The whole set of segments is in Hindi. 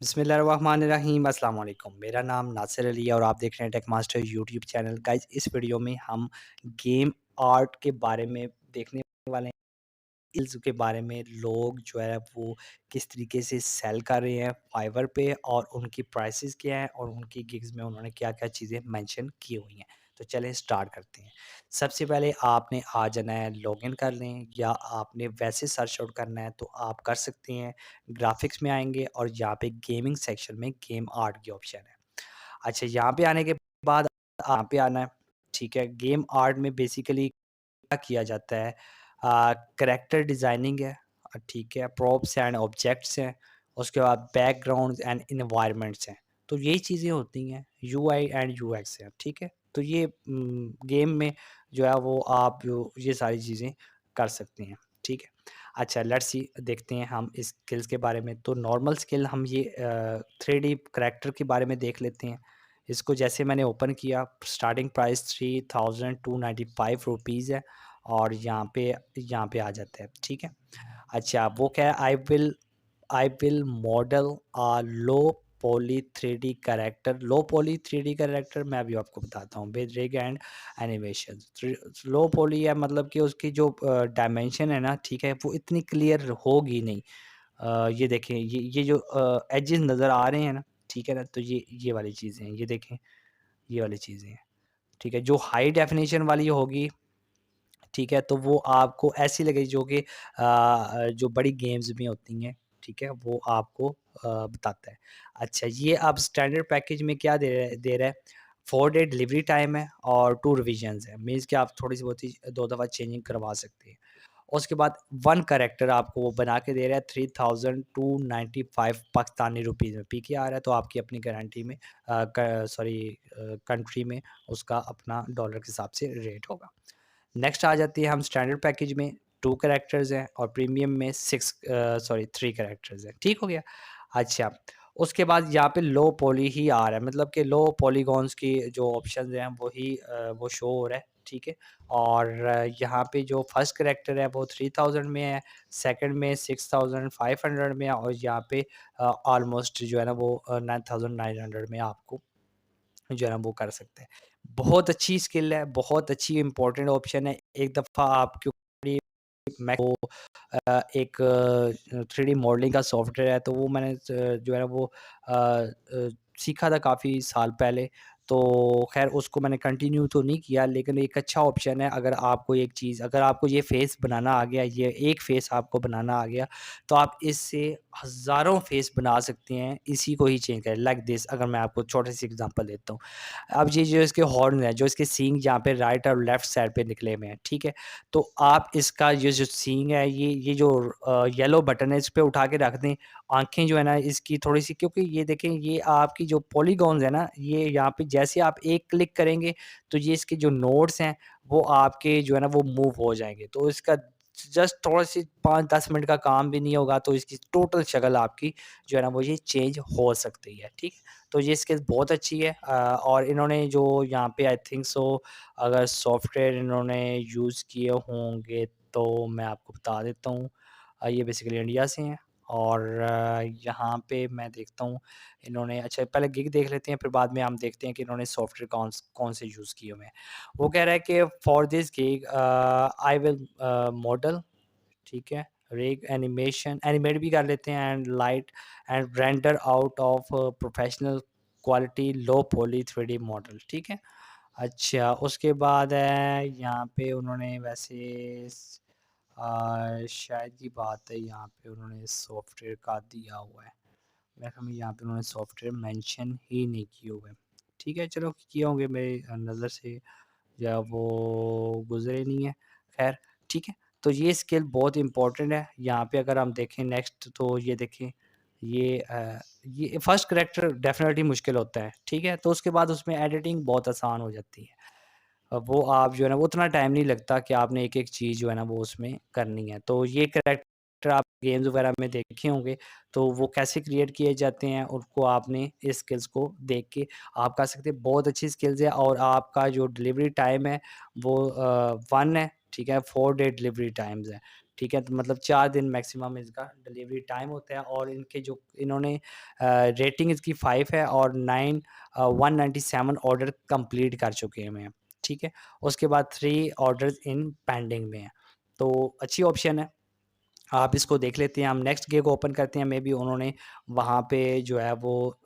बिस्मिल्लाहिर्रहमानिर्रहीम अस्सलाम वालेकुम। मेरा नाम नासिर अली है और आप देख रहे हैं Tech Master YouTube channel. Guys, इस वीडियो में हम गेम आर्ट के बारे में देखने वाले हैं। स्किल्स के बारे में लोग जो है वो किस तरीके से सेल कर रहे हैं फाइवर पे, और उनकी प्राइसेस क्या हैं और उनकी गिग्स में उन्होंने क्या-क्या चीज़ें मेंशन की हुई हैं। तो चलें स्टार्ट करते हैं। सबसे पहले आपने आ जाना है, लॉगिन कर लें, या आपने वैसे सर्च आउट करना है तो आप कर सकते हैं। ग्राफ़िक्स में आएँगे और यहाँ पे गेमिंग सेक्शन में गेम आर्ट की ऑप्शन है। अच्छा, यहाँ पे आने के बाद यहाँ पे आना है, ठीक है? गेम आर्ट में बेसिकली क्या किया जाता है, करैक्टर डिज़ाइनिंग है, ठीक है, प्रॉप्स एंड ऑब्जेक्ट्स हैं, उसके बाद बैकग्राउंड्स एंड एनवायरनमेंट्स हैं। तो यही चीज़ें होती हैं, यूआई एंड यूएक्स हैं, ठीक है। तो ये गेम में जो है वो आप ये सारी चीज़ें कर सकते हैं, ठीक है। अच्छा, लेट्स सी, देखते हैं हम इस स्किल्स के बारे में। तो नॉर्मल स्किल हम ये 3D करैक्टर के बारे में देख लेते हैं। इसको जैसे मैंने ओपन किया, स्टार्टिंग प्राइस 3295 रुपीज़ है, और यहाँ पे आ जाता है, ठीक है। अच्छा, वो क्या है, I will model low poly 3D character. Low poly 3D character मैं अभी आपको बताता हूँ, with rig and animation. Low poly है, मतलब कि उसकी जो डायमेंशन है ना, ठीक है, वो इतनी क्लियर होगी नहीं। ये देखें, ये जो एजेस नज़र आ रहे हैं ना, ठीक है ना, तो ये वाली चीज़ें हैं, ये देखें, ये वाली चीज़ें हैं, ठीक है। जो हाई डेफिनेशन वाली होगी, ठीक है, तो वो आपको ऐसी लगेगी जो कि जो बड़ी गेम्स में होती हैं, ठीक है, वो आपको बताता है। अच्छा, ये अब स्टैंडर्ड पैकेज में क्या दे रहा है, 4 डे डिलीवरी टाइम है और 2 रिविजन्स है, मीन्स कि आप थोड़ी-सी बहुत ही 2 दफ़ा चेंजिंग करवा सकते हैं। उसके बाद 1 कैरेक्टर आपको वो बना के दे रहा है 3295 पाकिस्तानी रुपीज़ में, पीके आ रहा है, तो आपकी अपनी गारंटी में कंट्री में उसका अपना डॉलर के हिसाब से रेट होगा। नेक्स्ट आ जाती है हम स्टैंडर्ड पैकेज में, 2 कैरेक्टर्स हैं और प्रीमियम में 3 कैरेक्टर्स हैं, ठीक हो गया? अच्छा, उसके बाद यहाँ पे लो पॉली ही आ रहा है, मतलब कि लो पॉलीगॉन्स की जो ऑप्शंस हैं वही वो शो हो रहा है, ठीक है? और यहाँ पे जो फर्स्ट कैरेक्टर है वो 3000 में है, सेकंड में 6500 में है, और यहाँ पे ऑलमोस्ट जो है ना वो 9900 में आपको जो है ना वो कर सकते हैं। बहुत अच्छी स्किल है, बहुत अच्छी इम्पोर्टेंट ऑप्शन है। एक दफ़ा आपके ऊपर मैं वो एक 3D मॉडलिंग का सॉफ्टवेयर है, तो वो मैंने जो है ना वो सीखा था काफ़ी साल पहले। तो ख़ैर उसको मैंने कंटिन्यू तो नहीं किया, लेकिन एक अच्छा ऑप्शन है। अगर आपको ये फ़ेस बनाना आ गया, ये एक फ़ेस आपको बनाना आ गया, तो आप इससे हज़ारों फ़ेस बना सकते हैं, इसी को ही चेंज करें लाइक दिस। अगर मैं आपको छोटी-सी एग्ज़ाम्पल देता हूँ। अब ये जो इसके हॉर्न हैं, जो इसके सींग जहाँ पे राइट और लेफ्ट साइड पे निकले हुए हैं, ठीक है? तो आप इसका ये जो सींग है, ये जो येलो बटन है, इस पे उठा के रख दें। आँखें जो है ना इसकी थोड़ी-सी, क्योंकि ये देखें, ये आपकी जो पॉलीगॉन्स है ना, ये यहाँ पे जैसे आप एक क्लिक करेंगे, तो ये इसके जो नोड्स हैं, वो आपके जो है ना वो मूव हो जाएँगे। तो इसका जस्ट थोड़ी-सी 5-10 मिनट का काम भी नहीं होगा, तो इसकी टोटल शक्ल आपकी जो है ना वो ये चेंज हो सकती है, ठीक? तो ये स्किल बहुत अच्छी है, और इन्होंने जो यहाँ पे आई थिंक सो, अगर सॉफ्टवेयर इन्होंने यूज़ किए होंगे तो मैं आपको बता देता हूँ। ये बेसिकली इंडिया से हैं, और यहाँ पे मैं देखता हूँ इन्होंने, अच्छा पहले गिग देख लेते हैं, फिर बाद में हम देखते हैं कि इन्होंने सॉफ्टवेयर कौन से यूज़ किए हुए हैं। वो कह रहा है कि for this gig I will model, ठीक है, रिग एनिमेशन एनिमेट भी कर लेते हैं, and light and render out of professional quality low poly 3D model, ठीक है। अच्छा, उसके बाद है यहाँ पे उन्होंने वैसे शायद की बात है, यहाँ पे उन्होंने सॉफ्टवेयर का दिया हुआ है, मैं हमें यहाँ पे उन्होंने सॉफ्टवेयर मेंशन ही नहीं किए हुए हैं। ठीक है, चलो किए होंगे मेरी नज़र से, या वो गुज़रे नहीं है, ख़ैर ठीक है। तो ये स्किल बहुत इम्पोर्टेंट है। यहाँ पे अगर हम देखें नेक्स्ट, तो ये देखें, ये फर्स्ट करैक्टर डेफ़िनेटली मुश्किल होता है, ठीक है? तो उसके बाद उसमें एडिटिंग बहुत आसान हो जाती है। वो आप जो है ना वो उतना टाइम नहीं लगता कि आपने एक-एक चीज़ जो है ना वो उसमें करनी है। तो ये करैक्टर आप गेम्स वगैरह में देखे होंगे, तो वो कैसे क्रिएट किए जाते हैं, उनको आपने इस स्किल्स को देख के आप कर सकते हैं। बहुत अच्छी स्किल्स है, और आपका जो डिलीवरी टाइम है वो 1 है, ठीक है? 4 डे डिलीवरी टाइम्स है। ठीक है? तो मतलब 4 दिन मैक्सिमम इसका डिलीवरी टाइम होता है और इनके जो इन्होंने रेटिंग इसकी 5 है और 197 ऑर्डर कंप्लीट कर चुके हैं मैं, ठीक है? उसके बाद 3 ऑर्डर्स इन पेंडिंग में हैं। तो अच्छी ऑप्शन है, आप इसको देख लेते हैं। हम नेक्स्ट गिग ओपन करते हैं, मेबी उन्होंने वहाँ पे जो है वो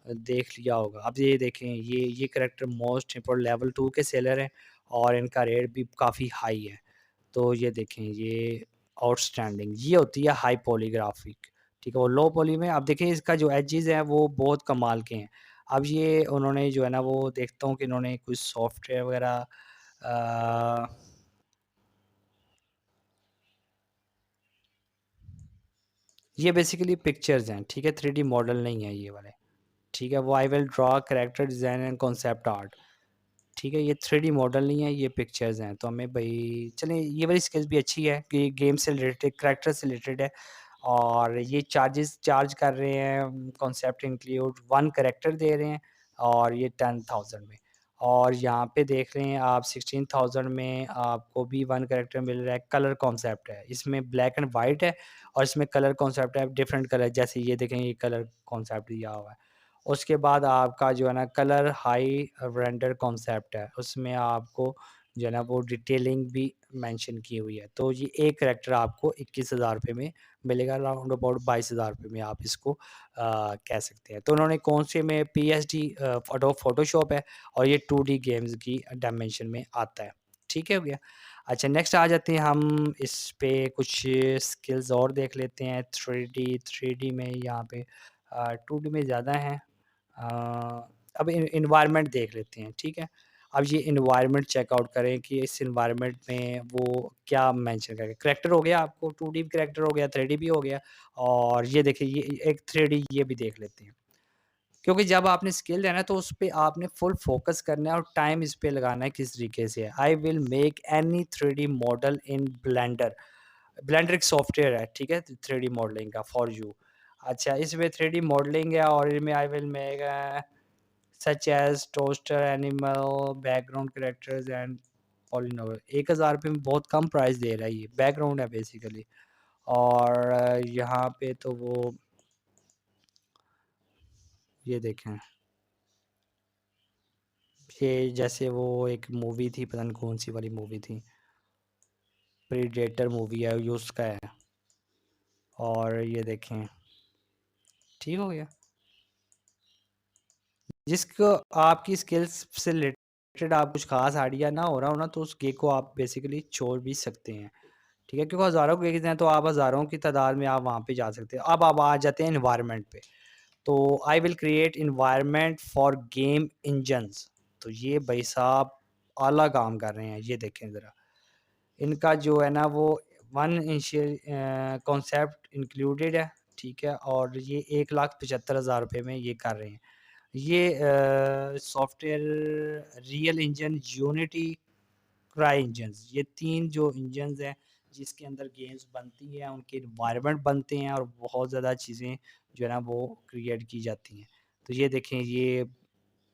देख लिया होगा। अब ये देखें, ये कैरेक्टर मोस्ट इम्पोर्टेंट लेवल 2 के सेलर हैं और इनका रेट भी काफ़ी हाई है। तो ये देखें, ये आउटस्टैंडिंग ये होती है हाई पॉलीग्राफिक, ठीक है? और लो पॉली में अब देखिए इसका जो एजेस हैं वो बहुत कमाल के हैं। अब ये उन्होंने जो है ना वो देखता हूँ कि इन्होंने कुछ सॉफ्टवेयर वगैरह अ, ये बेसिकली पिक्चर्स हैं, ठीक है? 3D मॉडल नहीं है ये वाले, ठीक है? वो I will draw character design and concept art, ठीक है? ये 3D मॉडल नहीं है, ये पिक्चर्स हैं। तो हमें भई चलें, ये वाली स्किल्स भी अच्छी है कि गेम से रिलेटेड, कैरेक्टर से रिलेटेड है और ये चार्ज कर रहे हैं, कॉन्सेप्ट इंक्लूड 1 कैरेक्टर दे रहे हैं और ये 10,000 में। और यहाँ पे देख रहे हैं आप 16,000 में आपको भी 1 कैरेक्टर मिल रहा है, कलर कॉन्सेप्ट है। इसमें ब्लैक एंड व्हाइट है और इसमें कलर कॉन्सेप्ट है, डिफरेंट कलर, जैसे ये देखें ये कलर कॉन्सेप्ट दिया हुआ है। उसके बाद आपका जो है ना कलर हाई रेंडर कॉन्सेप्ट है, उसमें आपको जो है ना वो डिटेलिंग भी मेंशन की हुई है। तो ये एक कैरेक्टर आपको 21,000 रुपए में मिलेगा, राउंड अबाउट 22,000 रुपए में आप इसको कह सकते हैं। तो उन्होंने कौन से में पीएसडी फ़ोटोशॉप है और ये 2D गेम्स की डायमेंशन में आता है। ठीक है हो गया? अच्छा, नेक्स्ट आ जाते हैं हम इस पे कुछ स्किल्स और देख लेते हैं। 3D में यहाँ पे 2D में ज़्यादा हैं। अब एनवायरनमेंट देख लेते हैं, ठीक है? अब ये एनवायरनमेंट चेकआउट करें कि इस एनवायरनमेंट में वो क्या मेंशन करें। करैक्टर हो गया आपको, 2D करैक्टर हो गया, 3D भी हो गया और ये देखिए ये एक 3D ये भी देख लेते हैं। क्योंकि जब आपने स्किल है ना तो उस पे आपने फुल फ़ोकस करना है और टाइम इस पे लगाना है किस तरीके से। I will make any 3D model in Blender. Blender एक सॉफ्टवेयर है, ठीक है? 3D मॉडलिंग का फॉर यू। अच्छा, इसमें 3D मॉडलिंग है और इनमें I will make such as toaster, animal, background characters and polynomial. 1000 रुपए में बहुत कम प्राइस दे रहा है ये, बैकग्राउंड है बेसिकली। और यहाँ पे तो वो ये देखें, ये जैसे वो एक मूवी थी, पता नहीं कौन-सी वाली मूवी थी, प्रेडेटर मूवी है, ये उसका है। और ये देखें, ठीक हो गया? जिसको आपकी स्किल्स से रिलेटेड आप कुछ ख़ास आइडिया ना हो रहा हो ना, तो उस गिग को आप बेसिकली छोड़ भी सकते हैं। ठीक है? क्योंकि हज़ारों गिग्स हैं, तो आप हज़ारों की तादाद में आप वहाँ पे जा सकते हैं। अब आप आ जाते हैं एनवायरनमेंट पे। तो I will create environment for game engines. तो ये भाई साहब आला काम कर रहे हैं, ये देखें ज़रा। इनका जो है ना वो 1 इनिशियल कॉन्सेप्ट इंक्लूडेड है, ठीक है? और ये 1,75,000 रुपए में ये कर रहे हैं। ये software real engine, unity, cry engines, ये 3 जो इंजन्स हैं जिसके अंदर गेम्स बनती हैं, उनके एनवायरनमेंट बनते हैं और बहुत ज़्यादा चीज़ें जो है ना वो क्रिएट की जाती हैं। तो ये देखें, ये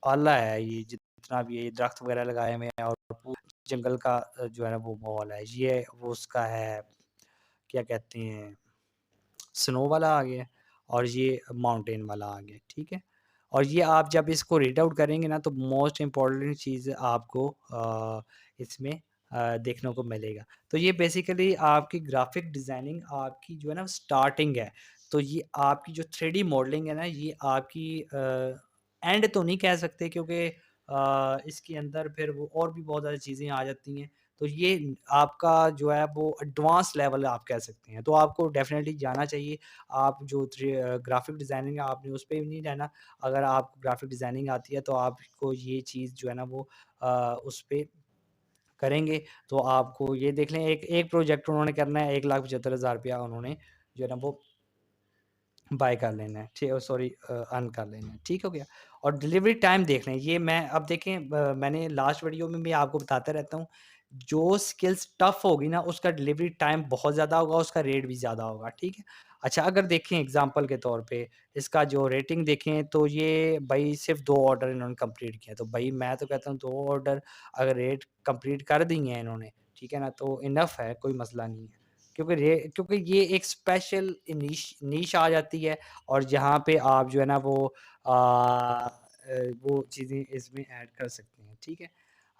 आला है, ये जितना भी ये दरख्त वगैरह लगाए हुए हैं और जंगल का जो है ना वो माहौल है। ये वो उसका है, क्या कहते हैं, स्नो वाला आ गया और ये माउंटेन वाला आ गया, ठीक है? और ये आप जब इसको रीड आउट करेंगे ना तो मोस्ट इम्पोर्टेंट चीज़ आपको इसमें देखने को मिलेगा। तो ये बेसिकली आपकी ग्राफ़िक डिज़ाइनिंग आपकी जो है ना स्टार्टिंग है। तो ये आपकी जो 3D मॉडलिंग है ना, ये आपकी एंड तो नहीं कह सकते क्योंकि इसके अंदर फिर वो और भी बहुत ज़्यादा चीज़ें आ जाती हैं। तो ये आपका जो है वो एडवांस लेवल आप कह सकते हैं। तो आपको डेफ़िनेटली जाना चाहिए। आप जो ग्राफ़िक डिज़ाइनिंग है आपने उस पे भी नहीं रहना। अगर आपको ग्राफ़िक डिज़ाइनिंग आती है तो आपको ये चीज़ जो है ना वो उस पे करेंगे तो आपको ये देख लें, एक एक प्रोजेक्ट उन्होंने करना है, 1,75,000 रुपया उन्होंने जो है ना वो बाय कर लेना है, ठीक, सॉरी अर्न कर लेना है, ठीक हो गया? और डिलीवरी टाइम देख लें, ये मैं अब देखें, मैंने लास्ट वीडियो में भी आपको बताता रहता हूँ, जो स्किल्स टफ़ होगी ना उसका डिलीवरी टाइम बहुत ज़्यादा होगा, उसका रेट भी ज़्यादा होगा, ठीक है? अच्छा, अगर देखें एग्ज़ाम्पल के तौर पे इसका जो रेटिंग देखें तो ये भई सिर्फ़ 2 ऑर्डर इन्होंने कंप्लीट किए हैं, तो भई मैं तो कहता हूँ 2 ऑर्डर अगर रेट कंप्लीट कर दिए हैं इन्होंने, ठीक है ना? तो इनफ है, कोई मसला नहीं है। क्योंकि ये एक स्पेशल नीश आ जाती है और जहाँ पे आप जो है ना वो चीज़ें इसमें ऐड कर सकते हैं, ठीक है?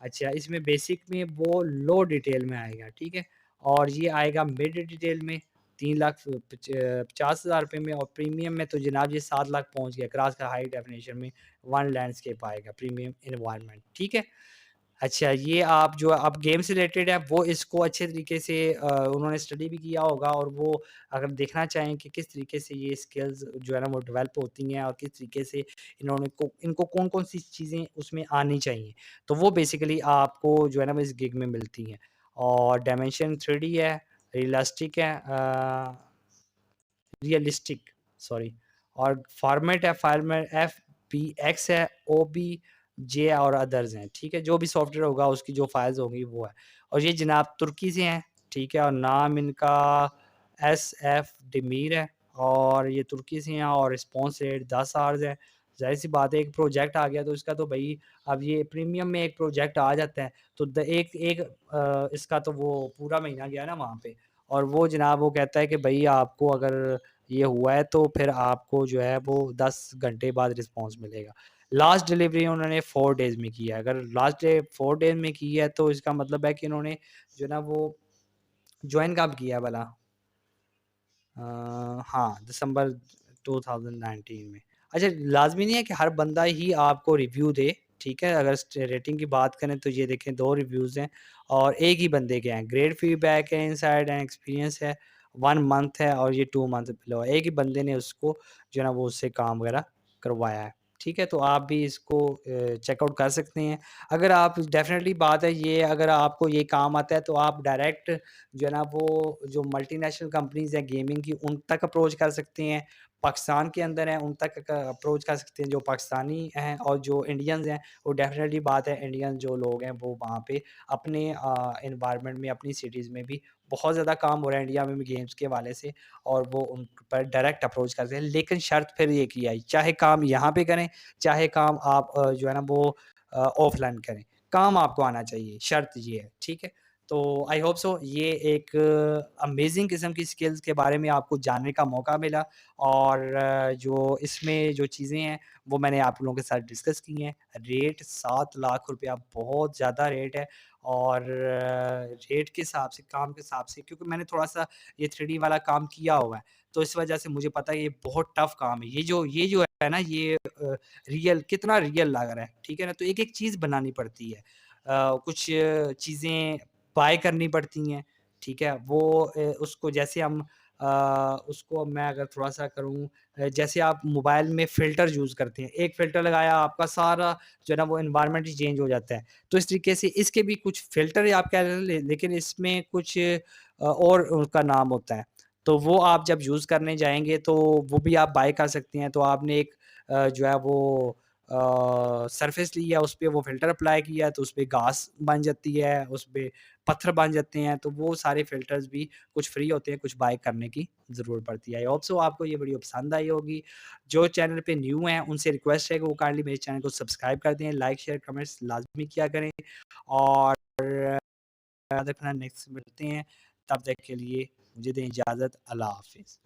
अच्छा, इसमें बेसिक में वो लो डिटेल में आएगा, ठीक है? और ये आएगा मिड डिटेल में 3,50,000 रुपए में, और प्रीमियम में तो जनाब ये 7 लाख पहुँच गया क्रॉस का हाई डेफिनिशन में। वन लैंडस्केप आएगा प्रीमियम एनवायरनमेंट, ठीक है? अच्छा, ये आप जो अब गेम से रिलेटेड है वो इसको अच्छे तरीके से उन्होंने स्टडी भी किया होगा, और वो अगर देखना चाहें कि किस तरीके से ये स्किल्स जो है ना वो डेवलप होती हैं और किस तरीके से इनको कौन-कौन सी चीज़ें उसमें आनी चाहिए। तो वो बेसिकली आपको जो है ना वो इस गिग में मिलती हैं। और डायमेंशन 3D है, रियलिस्टिक है, रियलिस्टिक सॉरी, और फॉर्मेट है, फॉर्मेट एफबीएक्स है, ओबीजे और अदर्स हैं, ठीक है? जो भी सॉफ्टवेयर होगा उसकी जो फाइल्स होंगी वो है। और ये जनाब तुर्की से हैं, ठीक है? और नाम इनका एसएफ डिमीर है, और ये तुर्की से हैं, और रिस्पॉन्स रेट 10 आवर्स है। ज़ाहिर-सी बात है, एक प्रोजेक्ट आ गया तो इसका तो भई अब ये प्रीमियम में एक प्रोजेक्ट आ जाता है तो द एक एक इसका तो वो पूरा महीना गया ना वहाँ पे। और वो जनाब वो कहता है कि भई आपको अगर ये हुआ है तो फिर आपको जो है वो 10 घंटे बाद रिस्पॉन्स मिलेगा। लास्ट डिलीवरी उन्होंने 4 डेज़ में की है। अगर लास्ट डे 4 डेज़ में की है तो इसका मतलब है कि इन्होंने जो है ना वो जॉइन कब किया है भला? हाँ, दिसंबर 2019 में। अच्छा, लाज़मी नहीं है कि हर बंदा ही आपको रिव्यू दे, ठीक है? अगर रेटिंग की बात करें तो ये देखें 2 रिव्यूज़ हैं और एक ही बंदे के हैं। ग्रेट फीडबैक है, इनसाइड एंड एक्सपीरियंस है, 1 मंथ है, और ये 2 मंथ बिलो है। एक ही बंदे ने उसको जो है ना वो उससे काम वगैरह करवाया है, ठीक है? तो आप भी इसको चेकआउट कर सकते हैं। अगर आप डेफ़िनेटली बात है ये, अगर आपको ये काम आता है तो आप डायरेक्ट जो है ना वो जो मल्टीनेशनल कंपनीज़ हैं गेमिंग की, उन तक अप्रोच कर सकते हैं। पाकिस्तान के अंदर हैं उन तक अप्रोच कर सकते हैं जो पाकिस्तानी हैं, और जो इंडियंस हैं वो डेफ़िनेटली बात है इंडियन जो लोग हैं वो वहाँ पे अपने एनवायरनमेंट में, अपनी सिटीज़ में भी बहुत ज़्यादा काम हो रहा है इंडिया में भी गेम्स के हवाले से, और वो उन पर डायरेक्ट अप्रोच करते हैं। लेकिन शर्त फिर एक ही आई, चाहे काम यहाँ पे करें, चाहे काम आप जो है ना वो ऑफ़लाइन करें। काम आपको आना चाहिए, शर्त ये है, ठीक है? तो आई होप सो ये एक अमेज़िंग किस्म की स्किल्स के बारे में आपको जानने का मौका मिला, और जो इसमें जो चीज़ें हैं वो मैंने आप लोगों के साथ डिस्कस की हैं। रेट 7 लाख रुपया बहुत ज़्यादा रेट है, और रेट के हिसाब से, काम के हिसाब से, क्योंकि मैंने थोड़ा-सा ये 3D वाला काम किया हुआ है, तो इस वजह से मुझे पता है ये बहुत टफ़ काम है। ये जो है ना ये रियल कितना रियल लग रहा है, ठीक है ना? तो एक-एक चीज़ बनानी पड़ती है। कुछ चीज़ें बाय करनी पड़ती हैं, ठीक है? वो उसको जैसे हम उसको मैं अगर थोड़ा-सा करूँ, जैसे आप मोबाइल में फ़िल्टर यूज़ करते हैं, एक फ़िल्टर लगाया आपका सारा जो है ना वो एनवायरनमेंट ही चेंज हो जाता है। तो इस तरीके से इसके भी कुछ फ़िल्टर आप कह लें, लेकिन इसमें कुछ और उनका नाम होता है। तो वो आप जब यूज़ करने जाएँगे तो वो भी आप बाय कर सकते हैं। तो आपने एक जो है वो सरफेस ली है, उसपे वो फ़िल्टर अप्लाई किया है, तो उसपे घास बन जाती है, उसपे पत्थर बन जाते हैं, तो वो सारे फ़िल्टर्स भी कुछ फ्री होते हैं, कुछ बाय करने की ज़रूरत पड़ती है। आई होप सो आपको ये वीडियो पसंद आई होगी। जो चैनल पे न्यू हैं, उनसे रिक्वेस्ट है कि वो काइंडली मेरे चैनल को सब्सक्राइब कर दें, लाइक, शेयर, कमेंट्स लाज़मी किया करें, और याद रखना नेक्स्ट मिलते हैं, तब तक के लिए मुझे दें इजाज़त। अल्लाह हाफ़िज़।